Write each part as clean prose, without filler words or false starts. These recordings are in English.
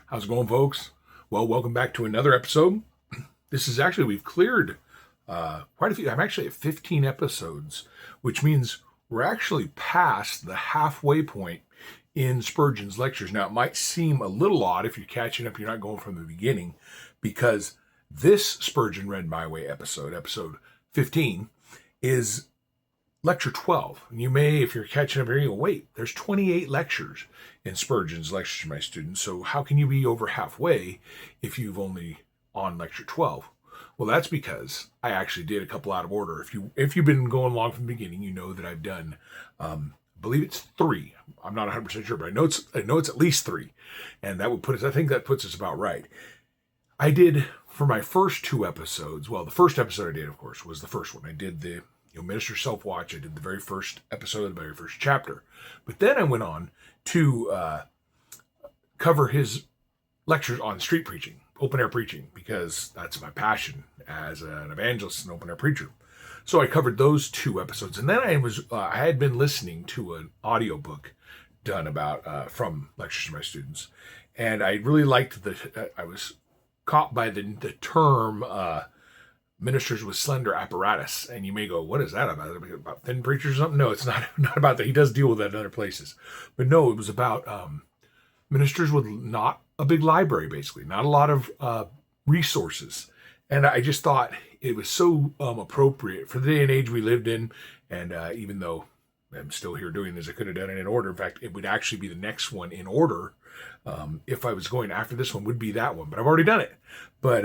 How's it going, folks? Well, welcome back to another episode. This is actually, we've cleared quite a few. I'm actually at 15 episodes, which means we're actually past the halfway point in Spurgeon's lectures. Now, it might seem a little odd if you're catching up, you're not going from the beginning, because this Spurgeon Read My Way episode 15, is lecture 12. And you may, if you're catching up here, you go, wait, there's 28 lectures in Spurgeon's lectures to my students. So how can you be over halfway if you've only on lecture 12? Well, that's because I actually did a couple out of order. If you've been going along from the beginning, you know that I've done, I believe it's 3. I'm not 100% sure, but I know it's at least 3. And that would put us, I think that puts us about right. I did, for my first 2 episodes, well, the first episode I did, of course, was the first one. I did the Minister Self-Watch. I did the very first episode, the very first chapter. But then I went on to cover his lectures on street preaching, open-air preaching, because that's my passion as an evangelist and open-air preacher. So I covered those 2 episodes. And then I had been listening to an audiobook done about from lectures to my students. And I really liked I was caught by the term ministers with slender apparatus. And you may go, what is that about? About thin preachers or something? No, it's not about that. He does deal with that in other places. But no, it was about ministers with not a big library, basically. Not a lot of resources. And I just thought it was so appropriate for the day and age we lived in. And even though I'm still here doing this, I could have done it in order. In fact, it would actually be the next one in order. If I was going after this one, would be that one. But I've already done it. But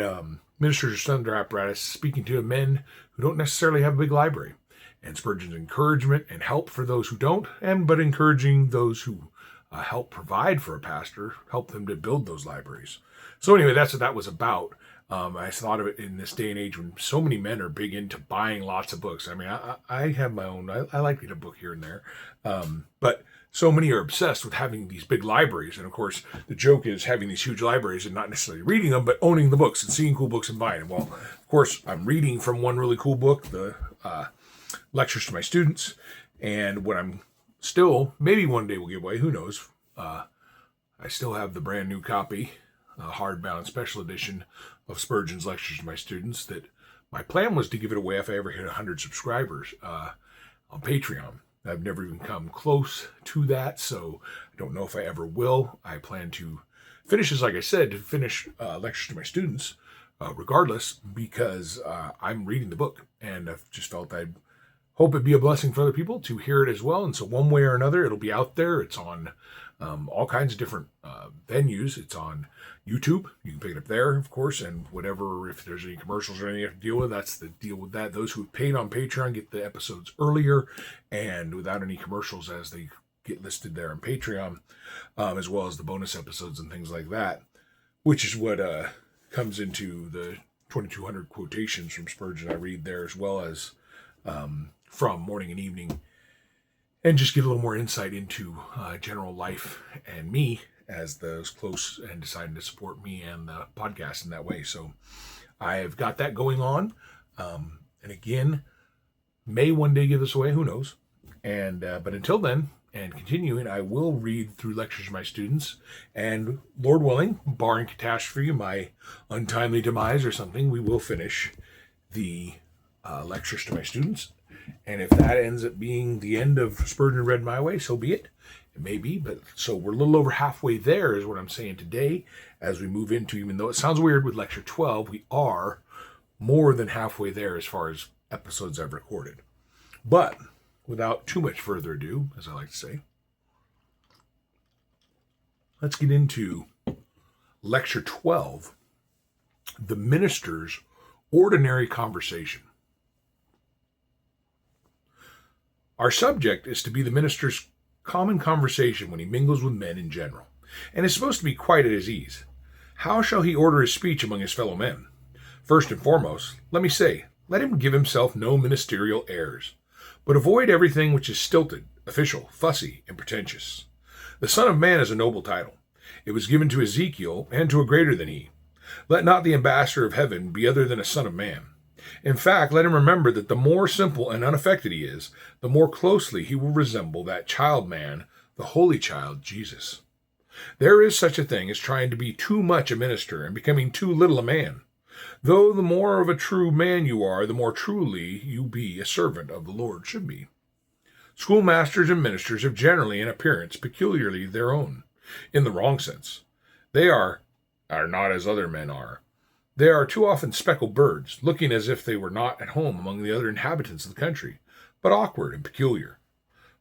ministers of slender apparatus, speaking to men who don't necessarily have a big library. And Spurgeon's encouragement and help for those who don't, but encouraging those who help provide for a pastor, help them to build those libraries. So anyway, that's what that was about. I thought of it in this day and age when so many men are big into buying lots of books. I mean, I have my own, I like to get a book here and there. But so many are obsessed with having these big libraries. And of course, the joke is having these huge libraries and not necessarily reading them, but owning the books and seeing cool books and buying them. Well, of course, I'm reading from one really cool book, the lectures to my students. And what I'm still, maybe one day we'll give away, who knows. I still have the brand new copy, hardbound special edition of Spurgeon's lectures to my students that my plan was to give it away if I ever hit 100 subscribers on Patreon. I've never even come close to that, so I don't know if I ever will. I plan to finish this, like I said, to finish lectures to my students regardless, because I'm reading the book, and I've just felt I'd hope it'd be a blessing for other people to hear it as well. And so one way or another, it'll be out there. It's on all kinds of different venues. It's on YouTube. You can pick it up there, of course, and whatever, if there's any commercials or anything you have to deal with, that's the deal with that. Those who have paid on Patreon get the episodes earlier and without any commercials as they get listed there on Patreon, as well as the bonus episodes and things like that, which is what comes into the 2,200 quotations from Spurgeon I read there, as well as from morning and evening, and just get a little more insight into general life and me as those close and deciding to support me and the podcast in that way. So I've got that going on. And again, may one day give this away, who knows? And but until then, and continuing, I will read through lectures to my students, and Lord willing, barring catastrophe, my untimely demise or something, we will finish the lectures to my students. And if that ends up being the end of Spurgeon Read My Way, so be it. It may be, but so we're a little over halfway there is what I'm saying today as we move into, even though it sounds weird with lecture 12, we are more than halfway there as far as episodes I've recorded. But without too much further ado, as I like to say, let's get into lecture 12, the minister's ordinary conversation. Our subject is to be the minister's common conversation when he mingles with men in general, and is supposed to be quite at his ease. How shall he order his speech among his fellow men? First and foremost, let me say, let him give himself no ministerial airs, but avoid everything which is stilted, official, fussy, and pretentious. The Son of Man is a noble title. It was given to Ezekiel and to a greater than he. Let not the ambassador of heaven be other than a son of man. In fact, let him remember that the more simple and unaffected he is, the more closely he will resemble that child man, the holy child, Jesus. There is such a thing as trying to be too much a minister and becoming too little a man. Though the more of a true man you are, the more truly you be a servant of the Lord should be. Schoolmasters and ministers have generally an appearance peculiarly their own, in the wrong sense. They are not as other men are. They are too often speckled birds, looking as if they were not at home among the other inhabitants of the country, but awkward and peculiar.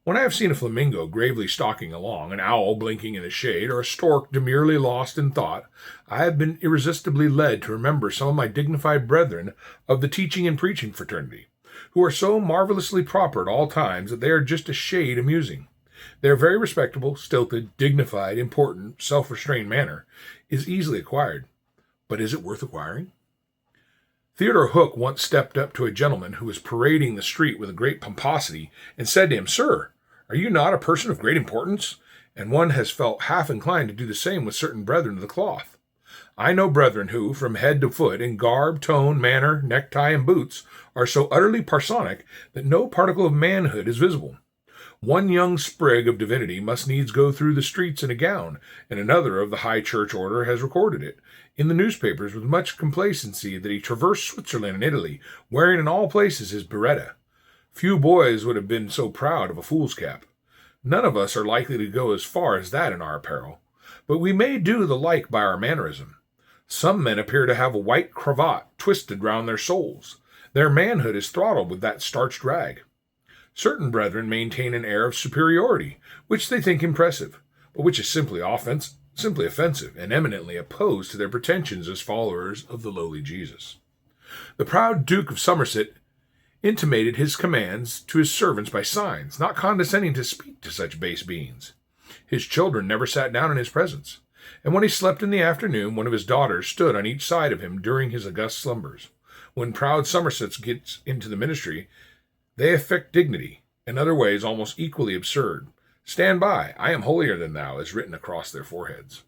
When I have seen a flamingo gravely stalking along, an owl blinking in the shade, or a stork demurely lost in thought, I have been irresistibly led to remember some of my dignified brethren of the teaching and preaching fraternity, who are so marvelously proper at all times that they are just a shade amusing. Their very respectable, stilted, dignified, important, self-restrained manner is easily acquired. But is it worth acquiring? Theodore Hook once stepped up to a gentleman who was parading the street with a great pomposity and said to him, "Sir, are you not a person of great importance?" And one has felt half inclined to do the same with certain brethren of the cloth. I know brethren who, from head to foot, in garb, tone, manner, necktie, and boots, are so utterly parsonic that no particle of manhood is visible. One young sprig of divinity must needs go through the streets in a gown, and another of the high church order has recorded it in the newspapers with much complacency that he traversed Switzerland and Italy, wearing in all places his biretta. Few boys would have been so proud of a fool's cap. None of us are likely to go as far as that in our apparel, but we may do the like by our mannerism. Some men appear to have a white cravat twisted round their souls. Their manhood is throttled with that starched rag. Certain brethren maintain an air of superiority, which they think impressive, but which is simply offensive, and eminently opposed to their pretensions as followers of the lowly Jesus. The proud Duke of Somerset intimated his commands to his servants by signs, not condescending to speak to such base beings. His children never sat down in his presence, and when he slept in the afternoon, one of his daughters stood on each side of him during his august slumbers. When proud Somersets gets into the ministry, they affect dignity, in other ways almost equally absurd. "Stand by, I am holier than thou," is written across their foreheads.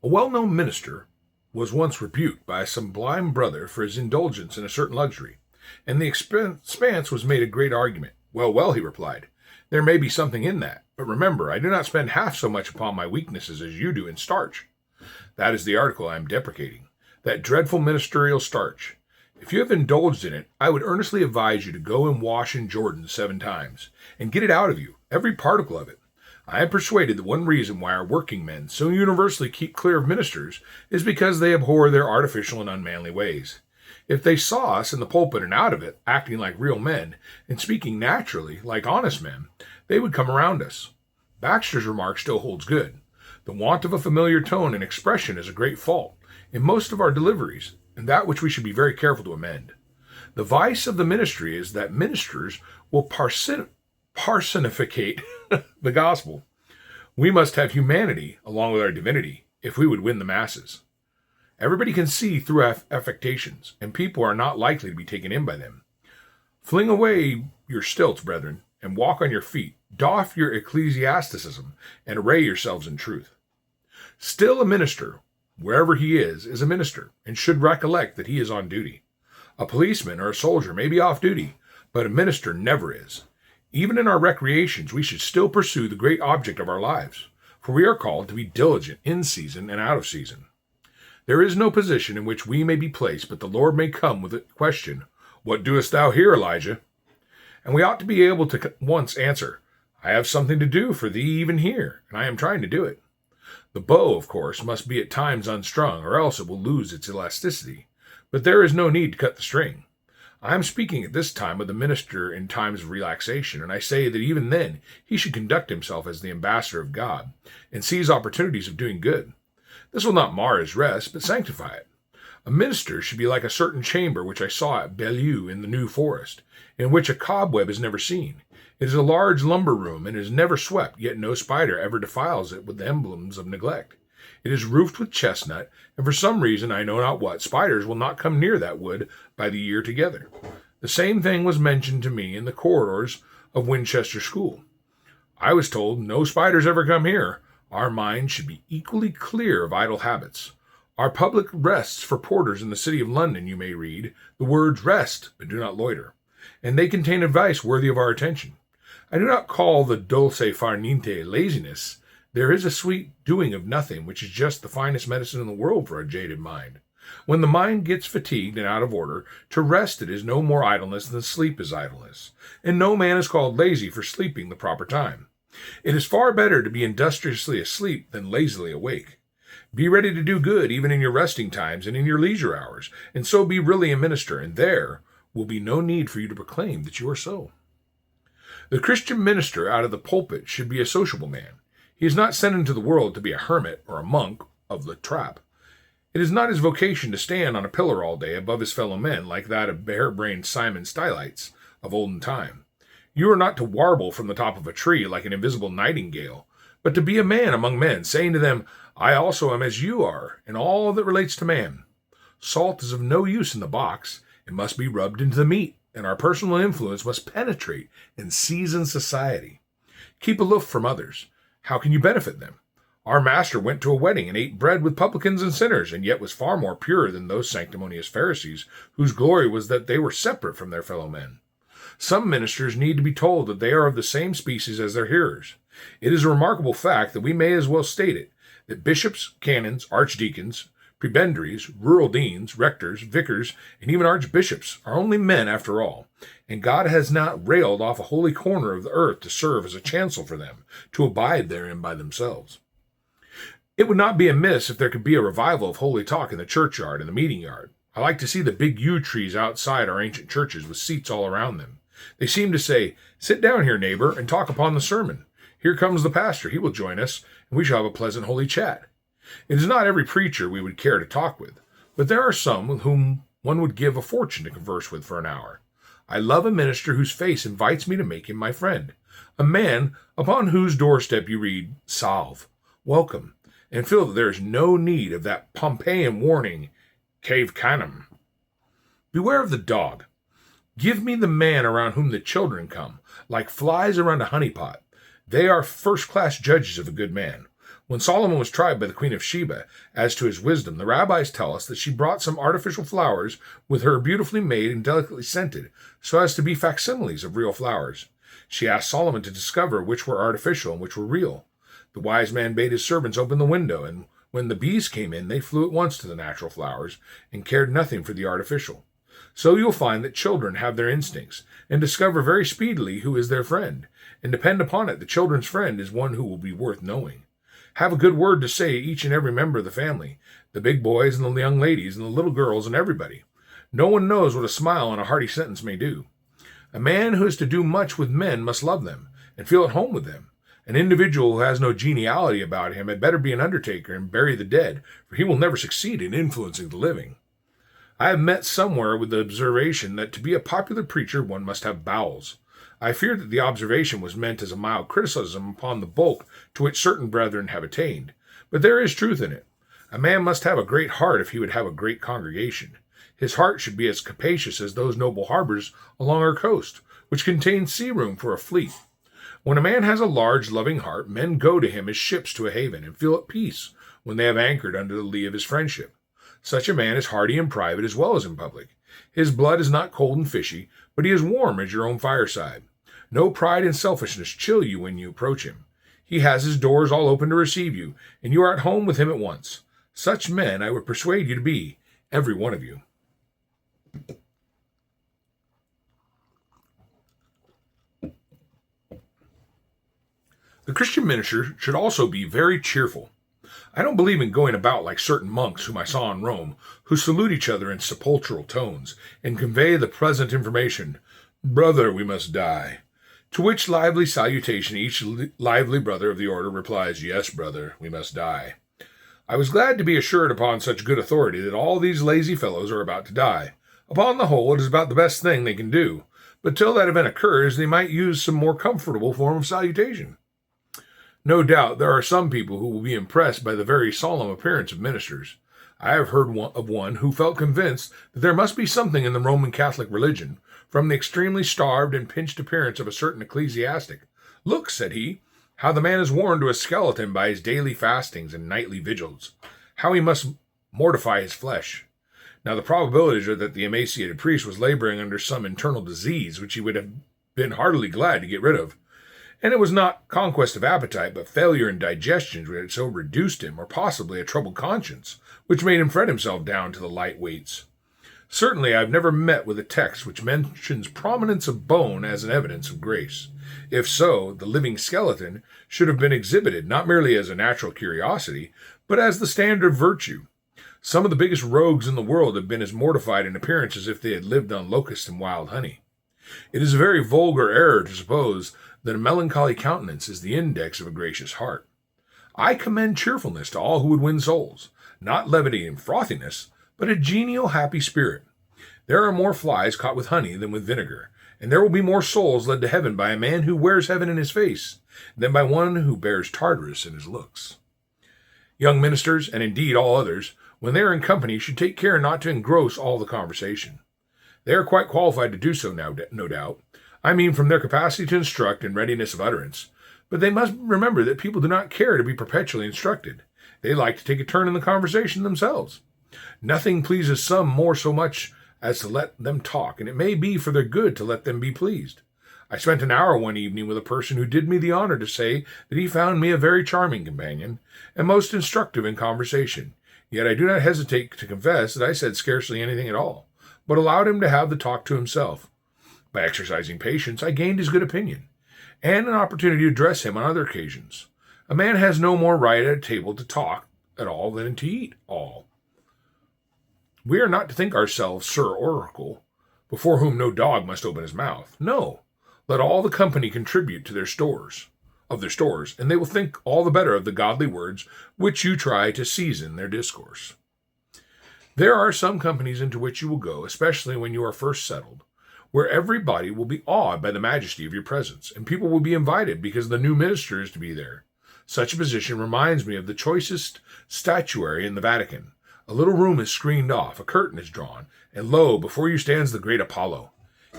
A well-known minister was once rebuked by a sublime brother for his indulgence in a certain luxury, and the expanse was made a great argument. "Well, well," he replied, "there may be something in that, but remember, I do not spend half so much upon my weaknesses as you do in starch. That is the article I am deprecating, that dreadful ministerial starch. If you have indulged in it, I would earnestly advise you to go and wash in Jordan 7 times, and get it out of you, every particle of it. I am persuaded that one reason why our working men so universally keep clear of ministers is because they abhor their artificial and unmanly ways. If they saw us in the pulpit and out of it, acting like real men, and speaking naturally, like honest men, they would come around us. Baxter's remark still holds good. The want of a familiar tone and expression is a great fault in most of our deliveries, and that which we should be very careful to amend. The vice of the ministry is that ministers will personificate the gospel. We must have humanity along with our divinity if we would win the masses. Everybody can see through affectations, and people are not likely to be taken in by them. Fling away your stilts, brethren, and walk on your feet. Doff your ecclesiasticism, and array yourselves in truth. Still a minister, wherever he is a minister, and should recollect that he is on duty. A policeman or a soldier may be off duty, but a minister never is. Even in our recreations, we should still pursue the great object of our lives, for we are called to be diligent in season and out of season. There is no position in which we may be placed, but the Lord may come with a question, "What doest thou here, Elijah?" And we ought to be able to once answer, "I have something to do for thee even here, and I am trying to do it." The bow, of course, must be at times unstrung, or else it will lose its elasticity. But there is no need to cut the string. I am speaking at this time of the minister in times of relaxation, and I say that even then he should conduct himself as the ambassador of God, and seize opportunities of doing good. This will not mar his rest, but sanctify it. A minister should be like a certain chamber which I saw at Beaulieu in the New Forest, in which a cobweb is never seen. It is a large lumber room, and is never swept, yet no spider ever defiles it with the emblems of neglect. It is roofed with chestnut, and for some reason, I know not what, spiders will not come near that wood by the year together. The same thing was mentioned to me in the corridors of Winchester School. I was told, "No spiders ever come here." Our minds should be equally clear of idle habits. Our public rests for porters in the city of London, you may read, the words "rest, but do not loiter," and they contain advice worthy of our attention. I do not call the dulce far niente laziness. There is a sweet doing of nothing, which is just the finest medicine in the world for a jaded mind. When the mind gets fatigued and out of order, to rest it is no more idleness than sleep is idleness, and no man is called lazy for sleeping the proper time. It is far better to be industriously asleep than lazily awake. Be ready to do good even in your resting times and in your leisure hours, and so be really a minister, and there will be no need for you to proclaim that you are so. The Christian minister out of the pulpit should be a sociable man. He is not sent into the world to be a hermit or a monk of the trap. It is not his vocation to stand on a pillar all day above his fellow men like that of bare-brained Simon Stylites of olden time. You are not to warble from the top of a tree like an invisible nightingale, but to be a man among men, saying to them, I also am as you are, in all that relates to man. Salt is of no use in the box. It must be rubbed into the meat, and our personal influence must penetrate and season society. Keep aloof from others. How can you benefit them? Our master went to a wedding and ate bread with publicans and sinners, and yet was far more pure than those sanctimonious Pharisees, whose glory was that they were separate from their fellow men. Some ministers need to be told that they are of the same species as their hearers. It is a remarkable fact that we may as well state it, that bishops, canons, archdeacons, prebendaries, rural deans, rectors, vicars, and even archbishops are only men after all, and God has not railed off a holy corner of the earth to serve as a chancel for them, to abide therein by themselves. It would not be amiss if there could be a revival of holy talk in the churchyard and the meeting yard. I like to see the big yew trees outside our ancient churches with seats all around them. They seem to say, sit down here, neighbor, and talk upon the sermon. Here comes the pastor. He will join us, and we shall have a pleasant holy chat. It is not every preacher we would care to talk with, but there are some with whom one would give a fortune to converse with for an hour. I love a minister whose face invites me to make him my friend, a man upon whose doorstep you read, Salve, welcome, and feel that there is no need of that Pompeian warning, Cave Canem. Beware of the dog. Give me the man around whom the children come, like flies around a honeypot. They are first-class judges of a good man. When Solomon was tried by the Queen of Sheba as to his wisdom, the rabbis tell us that she brought some artificial flowers with her beautifully made and delicately scented, so as to be facsimiles of real flowers. She asked Solomon to discover which were artificial and which were real. The wise man bade his servants open the window, and when the bees came in, they flew at once to the natural flowers and cared nothing for the artificial. So you'll find that children have their instincts, and discover very speedily who is their friend, and depend upon it, the children's friend is one who will be worth knowing. Have a good word to say to each and every member of the family, the big boys and the young ladies and the little girls and everybody. No one knows what a smile and a hearty sentence may do. A man who is to do much with men must love them, and feel at home with them. An individual who has no geniality about him had better be an undertaker and bury the dead, for he will never succeed in influencing the living. I have met somewhere with the observation that to be a popular preacher one must have bowels. I fear that the observation was meant as a mild criticism upon the bulk to which certain brethren have attained, but there is truth in it. A man must have a great heart if he would have a great congregation. His heart should be as capacious as those noble harbors along our coast, which contain sea room for a fleet. When a man has a large, loving heart, men go to him as ships to a haven, and feel at peace when they have anchored under the lee of his friendship. Such a man is hearty in private as well as in public. His blood is not cold and fishy, but he is warm as your own fireside. No pride and selfishness chill you when you approach him. He has his doors all open to receive you, and you are at home with him at once. Such men I would persuade you to be, every one of you. The Christian minister should also be very cheerful. I don't believe in going about like certain monks whom I saw in Rome, who salute each other in sepulchral tones, and convey the pleasant information, "Brother, we must die," to which lively salutation each lively brother of the order replies, "Yes, brother, we must die." I was glad to be assured upon such good authority that all these lazy fellows are about to die. Upon the whole, it is about the best thing they can do, but till that event occurs, they might use some more comfortable form of salutation. No doubt there are some people who will be impressed by the very solemn appearance of ministers. I have heard of one who felt convinced that there must be something in the Roman Catholic religion, from the extremely starved and pinched appearance of a certain ecclesiastic. "Look," said he, "how the man is worn to a skeleton by his daily fastings and nightly vigils. How he must mortify his flesh." Now the probabilities are that the emaciated priest was laboring under some internal disease which he would have been heartily glad to get rid of. And it was not conquest of appetite, but failure in digestion which had so reduced him, or possibly a troubled conscience, which made him fret himself down to the light weights. Certainly I have never met with a text which mentions prominence of bone as an evidence of grace. If so, the living skeleton should have been exhibited not merely as a natural curiosity, but as the standard of virtue. Some of the biggest rogues in the world have been as mortified in appearance as if they had lived on locusts and wild honey. It is a very vulgar error to suppose that a melancholy countenance is the index of a gracious heart. I commend cheerfulness to all who would win souls, not levity and frothiness, but a genial, happy spirit. There are more flies caught with honey than with vinegar, and there will be more souls led to heaven by a man who wears heaven in his face than by one who bears Tartarus in his looks. Young ministers, and indeed all others, when they are in company, should take care not to engross all the conversation. They are quite qualified to do so, no doubt. I mean from their capacity to instruct and readiness of utterance. But they must remember that people do not care to be perpetually instructed. They like to take a turn in the conversation themselves. Nothing pleases some more so much as to let them talk, and it may be for their good to let them be pleased. I spent an hour one evening with a person who did me the honor to say that he found me a very charming companion, and most instructive in conversation. Yet I do not hesitate to confess that I said scarcely anything at all, but allowed him to have the talk to himself. By exercising patience, I gained his good opinion, and an opportunity to address him on other occasions. A man has no more right at a table to talk at all than to eat all. We are not to think ourselves Sir Oracle, before whom no dog must open his mouth. No, let all the company contribute to their stores, and they will think all the better of the godly words which you try to season their discourse. There are some companies into which you will go, especially when you are first settled, where everybody will be awed by the majesty of your presence, and people will be invited because the new minister is to be there. Such a position reminds me of the choicest statuary in the Vatican. A little room is screened off, a curtain is drawn, and lo, before you stands the great Apollo.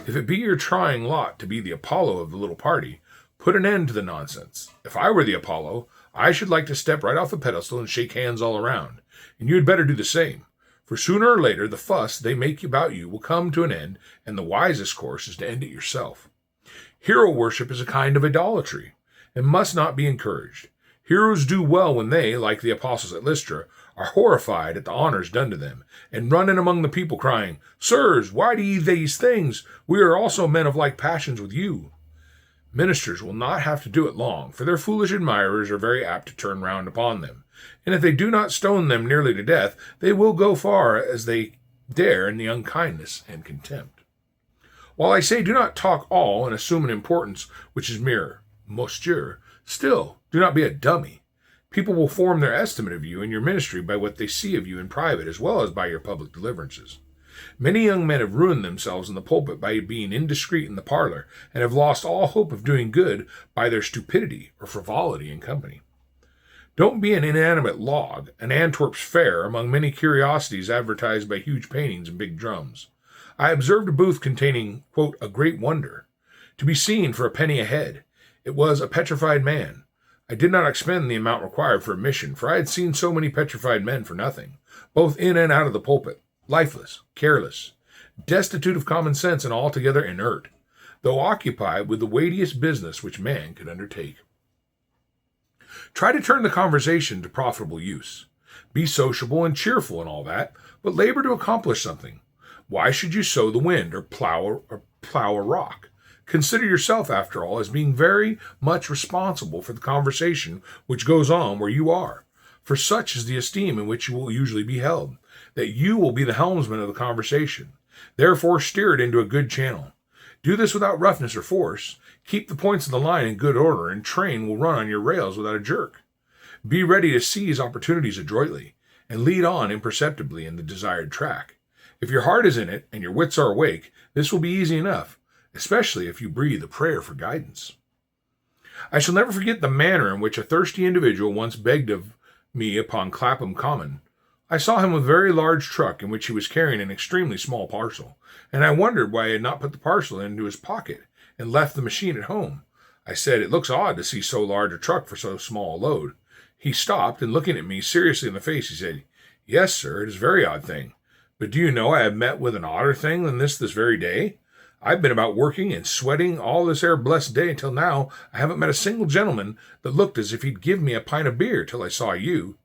If it be your trying lot to be the Apollo of the little party, put an end to the nonsense. If I were the Apollo, I should like to step right off the pedestal and shake hands all around, and you had better do the same. For sooner or later, the fuss they make about you will come to an end, and the wisest course is to end it yourself. Hero worship is a kind of idolatry, and must not be encouraged. Heroes do well when they, like the apostles at Lystra, are horrified at the honors done to them, and run in among the people crying, "Sirs, why do ye these things? We are also men of like passions with you." Ministers will not have to do it long, for their foolish admirers are very apt to turn round upon them, and if they do not stone them nearly to death, they will go far as they dare in the unkindness and contempt. While I say do not talk all and assume an importance which is mere posture, still do not be a dummy. People will form their estimate of you and your ministry by what they see of you in private as well as by your public deliverances. Many young men have ruined themselves in the pulpit by being indiscreet in the parlor, and have lost all hope of doing good by their stupidity or frivolity in company. Don't be an inanimate log, an Antwerp's fair among many curiosities advertised by huge paintings and big drums. I observed a booth containing, quote, a great wonder, to be seen for a penny a head. It was a petrified man. I did not expend the amount required for admission, for I had seen so many petrified men for nothing, both in and out of the pulpit, lifeless, careless, destitute of common sense, and altogether inert, though occupied with the weightiest business which man could undertake. Try to turn the conversation to profitable use. Be sociable and cheerful and all that, but labor to accomplish something. Why should you sow the wind or plow a rock? Consider yourself, after all, as being very much responsible for the conversation which goes on where you are, for such is the esteem in which you will usually be held, that you will be the helmsman of the conversation. Therefore steer it into a good channel. Do this without roughness or force. Keep the points of the line in good order, and train will run on your rails without a jerk. Be ready to seize opportunities adroitly, and lead on imperceptibly in the desired track. If your heart is in it, and your wits are awake, this will be easy enough, especially if you breathe a prayer for guidance. I shall never forget the manner in which a thirsty individual once begged of me upon Clapham Common. I saw him with a very large truck in which he was carrying an extremely small parcel, and I wondered why he had not put the parcel into his pocket and left the machine at home. I said, "It looks odd to see so large a truck for so small a load." He stopped, and looking at me seriously in the face, he said, "Yes, sir, it is a very odd thing. But do you know I have met with an odder thing than this very day? I've been about working and sweating all this ere blessed day until now. I haven't met a single gentleman that looked as if he'd give me a pint of beer till I saw you.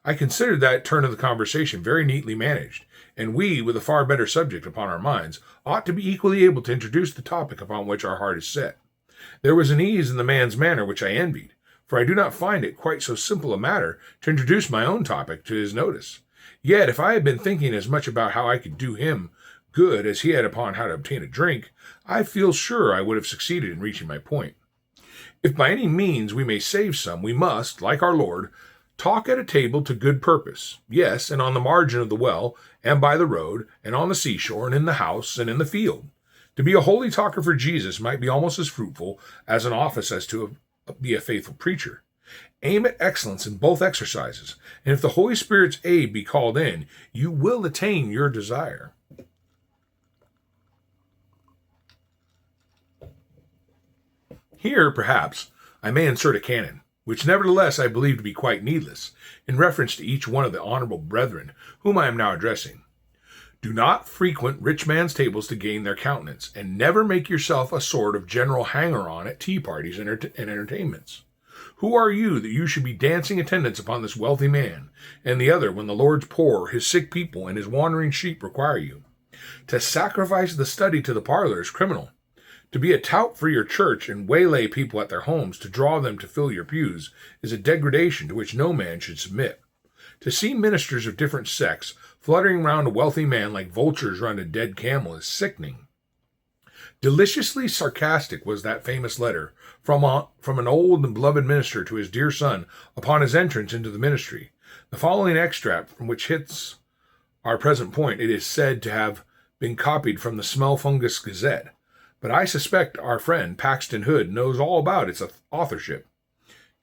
I considered that turn of the conversation very neatly managed, and we, with a far better subject upon our minds, ought to be equally able to introduce the topic upon which our heart is set. There was an ease in the man's manner which I envied, for I do not find it quite so simple a matter to introduce my own topic to his notice. Yet, if I had been thinking as much about how I could do him good as he had upon how to obtain a drink, I feel sure I would have succeeded in reaching my point. If by any means we may save some, we must, like our Lord, talk at a table to good purpose. Yes, and on the margin of the well, and by the road, and on the seashore, and in the house, and in the field. To be a holy talker for Jesus might be almost as fruitful as an office as to be a faithful preacher. Aim at excellence in both exercises, and if the Holy Spirit's aid be called in, you will attain your desire. Here, perhaps, I may insert a canon, which nevertheless I believe to be quite needless, in reference to each one of the honorable brethren whom I am now addressing. Do not frequent rich men's tables to gain their countenance, and never make yourself a sort of general hanger-on at tea parties and entertainments. Who are you that you should be dancing attendance upon this wealthy man, and the other when the Lord's poor, his sick people, and his wandering sheep require you? To sacrifice the study to the parlor is criminal. To be a tout for your church and waylay people at their homes to draw them to fill your pews is a degradation to which no man should submit. To see ministers of different sects fluttering round a wealthy man like vultures round a dead camel is sickening. Deliciously sarcastic was that famous letter from an old and beloved minister to his dear son upon his entrance into the ministry. The following extract, from which hits our present point, it is said to have been copied from the Smelfungus Gazette, but I suspect our friend Paxton Hood knows all about its authorship.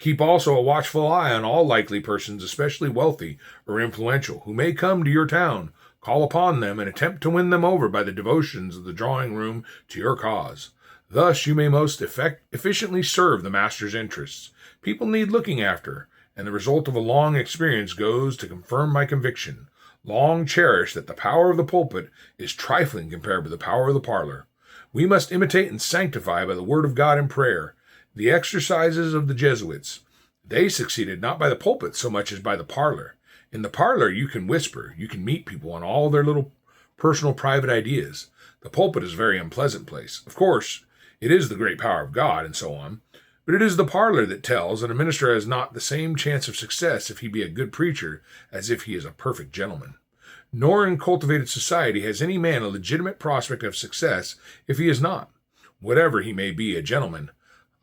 Keep also a watchful eye on all likely persons, especially wealthy or influential, who may come to your town. Call upon them and attempt to win them over by the devotions of the drawing-room to your cause. Thus you may most efficiently serve the master's interests. People need looking after, and the result of a long experience goes to confirm my conviction, long cherished, that the power of the pulpit is trifling compared with the power of the parlor. We must imitate and sanctify by the word of God and prayer the exercises of the Jesuits. They succeeded not by the pulpit so much as by the parlor. In the parlor you can whisper, you can meet people on all their little personal private ideas. The pulpit is a very unpleasant place. Of course, it is the great power of God and so on, but it is the parlor that tells, and a minister has not the same chance of success if he be a good preacher as if he is a perfect gentleman. Nor in cultivated society has any man a legitimate prospect of success if he is not, whatever he may be, a gentleman.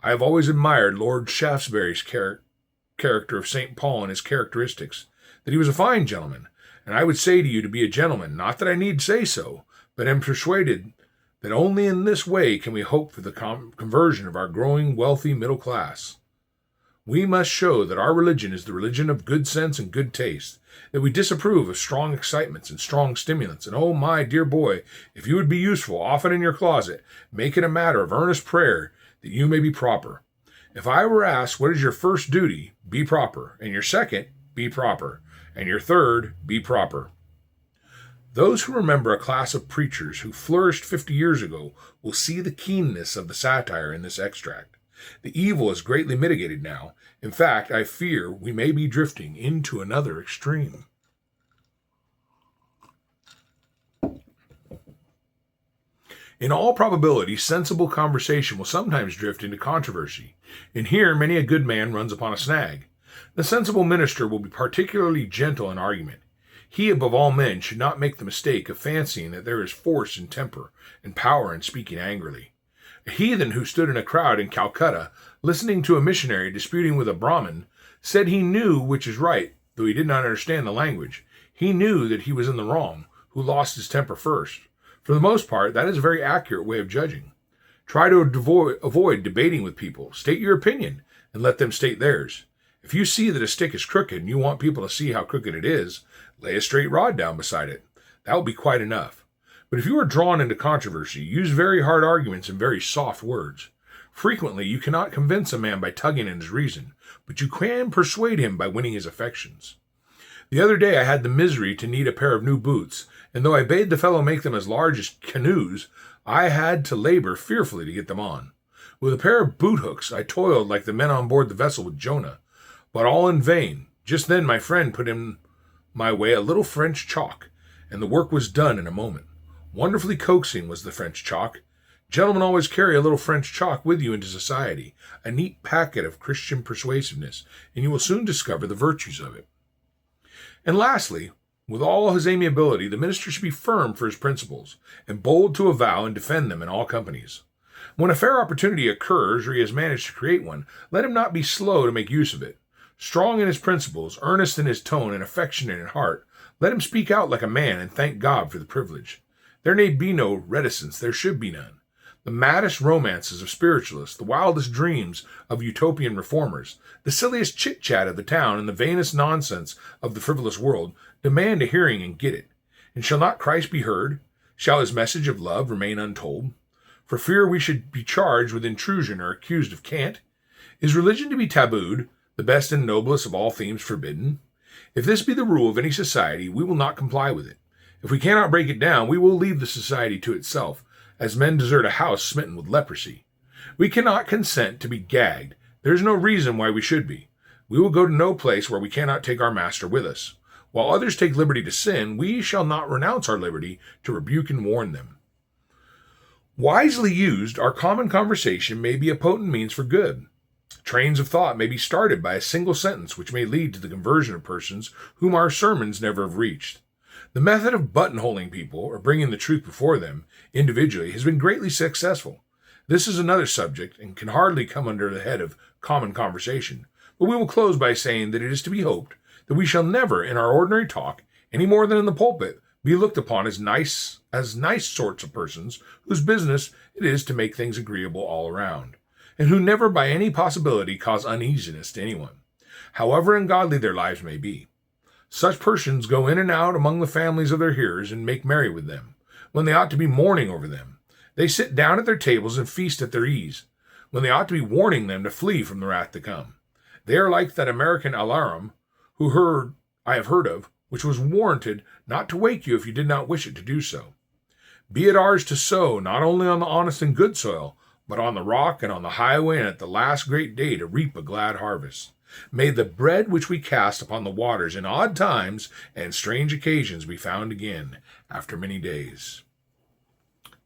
I have always admired Lord Shaftesbury's character of St. Paul and his characteristics, that he was a fine gentleman, and I would say to you to be a gentleman, not that I need say so, but am persuaded that only in this way can we hope for the conversion of our growing wealthy middle class. We must show that our religion is the religion of good sense and good taste, that we disapprove of strong excitements and strong stimulants, and oh, my dear boy, if you would be useful, often in your closet, make it a matter of earnest prayer that you may be proper. If I were asked, what is your first duty? Be proper. And your second, be proper. And your third, be proper. Those who remember a class of preachers who flourished 50 years ago will see the keenness of the satire in this extract. The evil is greatly mitigated now. In fact, I fear we may be drifting into another extreme. In all probability, sensible conversation will sometimes drift into controversy, and here many a good man runs upon a snag. The sensible minister will be particularly gentle in argument. He, above all men, should not make the mistake of fancying that there is force in temper and power in speaking angrily. A heathen who stood in a crowd in Calcutta, listening to a missionary disputing with a Brahmin, said he knew which is right, though he did not understand the language. He knew that he was in the wrong, who lost his temper first. For the most part, that is a very accurate way of judging. Try to avoid debating with people. State your opinion, and let them state theirs. If you see that a stick is crooked, and you want people to see how crooked it is, lay a straight rod down beside it. That will be quite enough. But if you are drawn into controversy, use very hard arguments and very soft words. Frequently, you cannot convince a man by tugging at his reason, but you can persuade him by winning his affections. The other day I had the misery to need a pair of new boots, and though I bade the fellow make them as large as canoes, I had to labor fearfully to get them on. With a pair of boot hooks, I toiled like the men on board the vessel with Jonah, but all in vain. Just then my friend put in my way a little French chalk, and the work was done in a moment. Wonderfully coaxing was the French chalk. Gentlemen always carry a little French chalk with you into society, a neat packet of Christian persuasiveness, and you will soon discover the virtues of it. And lastly, with all his amiability, the minister should be firm for his principles, and bold to avow and defend them in all companies. When a fair opportunity occurs, or he has managed to create one, let him not be slow to make use of it. Strong in his principles, earnest in his tone, and affectionate in heart, let him speak out like a man and thank God for the privilege. There need be no reticence, there should be none. The maddest romances of spiritualists, the wildest dreams of utopian reformers, the silliest chit-chat of the town, and the vainest nonsense of the frivolous world demand a hearing and get it. And shall not Christ be heard? Shall his message of love remain untold? For fear we should be charged with intrusion or accused of cant? Is religion to be tabooed, the best and noblest of all themes forbidden? If this be the rule of any society, we will not comply with it. If we cannot break it down, we will leave the society to itself, as men desert a house smitten with leprosy. We cannot consent to be gagged. There is no reason why we should be. We will go to no place where we cannot take our master with us. While others take liberty to sin, we shall not renounce our liberty to rebuke and warn them. Wisely used, our common conversation may be a potent means for good. Trains of thought may be started by a single sentence which may lead to the conversion of persons whom our sermons never have reached. The method of buttonholing people, or bringing the truth before them, individually, has been greatly successful. This is another subject, and can hardly come under the head of common conversation, but we will close by saying that it is to be hoped that we shall never, in our ordinary talk, any more than in the pulpit, be looked upon as nice sorts of persons whose business it is to make things agreeable all around, and who never by any possibility cause uneasiness to anyone, however ungodly their lives may be. Such persons go in and out among the families of their hearers and make merry with them, when they ought to be mourning over them. They sit down at their tables and feast at their ease, when they ought to be warning them to flee from the wrath to come. They are like that American alarum I have heard of, which was warranted not to wake you if you did not wish it to do so. Be it ours to sow, not only on the honest and good soil, but on the rock and on the highway, and at the last great day to reap a glad harvest. May the bread which we cast upon the waters in odd times and strange occasions be found again after many days.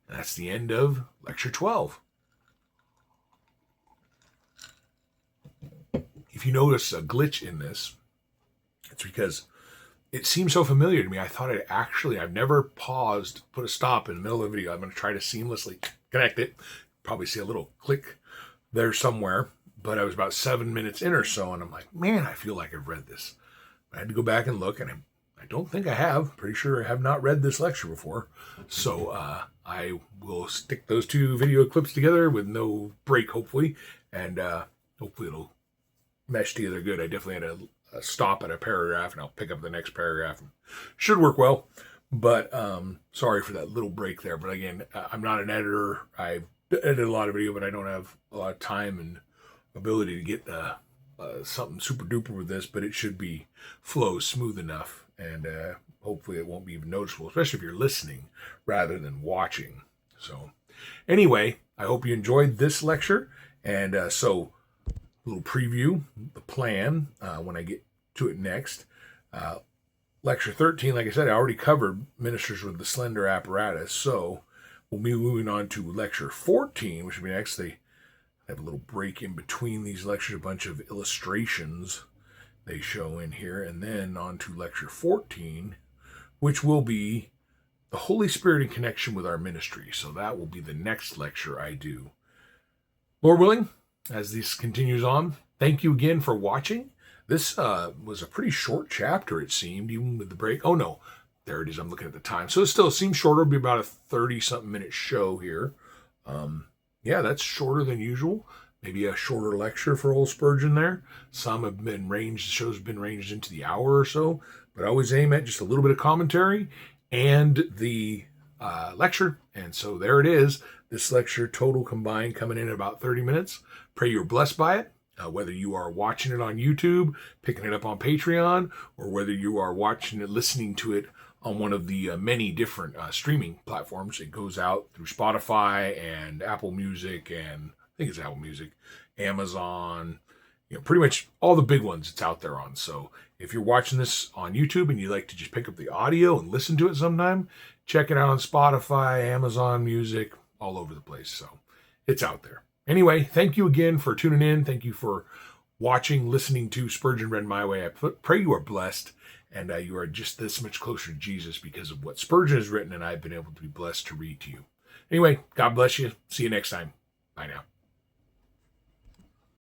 That's the end of Lecture 12. If you notice a glitch in this, it's because it seems so familiar to me. I thought I've never paused, put a stop in the middle of the video. I'm going to try to seamlessly connect it. Probably see a little click there somewhere, but I was about 7 minutes in or so, and I'm like, man, I feel like I've read this. I had to go back and look, and I don't think I have. Pretty sure I have not read this lecture before. So I will stick those two video clips together with no break, hopefully, and hopefully it'll mesh together good. I definitely had a stop at a paragraph, and I'll pick up the next paragraph. Should work well, but sorry for that little break there. But again, I'm not an editor. I've edited a lot of video, but I don't have a lot of time and ability to get something super duper with this, but it should be flow smooth enough, and hopefully it won't be even noticeable, especially if you're listening rather than watching. So anyway, I hope you enjoyed this lecture, and so a little preview, the plan when I get to it next. Lecture 13, like I said, I already covered ministers with the slender apparatus, so we'll be moving on to lecture 14, which will be next. They have a little break in between these lectures, a bunch of illustrations they show in here, and then on to lecture 14, which will be the Holy Spirit in connection with our ministry. So that will be the next lecture I do. Lord willing, as this continues on, thank you again for watching. This was a pretty short chapter, it seemed, even with the break. Oh, no. There it is. I'm looking at the time. So it still seems shorter. It'll be about a 30-something minute show here. Yeah, that's shorter than usual. Maybe a shorter lecture for old Spurgeon there. Some have been ranged, the shows have been ranged into the hour or so. But I always aim at just a little bit of commentary and the lecture. And so there it is. This lecture total combined coming in at about 30 minutes. Pray you're blessed by it. Whether you are watching it on YouTube, picking it up on Patreon, or whether you are watching it, listening to it on one of the many different streaming platforms. It goes out through Spotify and Apple Music, and I think it's Apple Music, Amazon, pretty much all the big ones it's out there on. So if you're watching this on YouTube and you like to just pick up the audio and listen to it sometime, check it out on Spotify, Amazon Music, all over the place. So it's out there. Anyway, thank you again for tuning in. Thank you for watching, listening to Spurgeon Read My Way. I pray you are blessed and you are just this much closer to Jesus because of what Spurgeon has written, and I've been able to be blessed to read to you. Anyway, God bless you. See you next time. Bye now.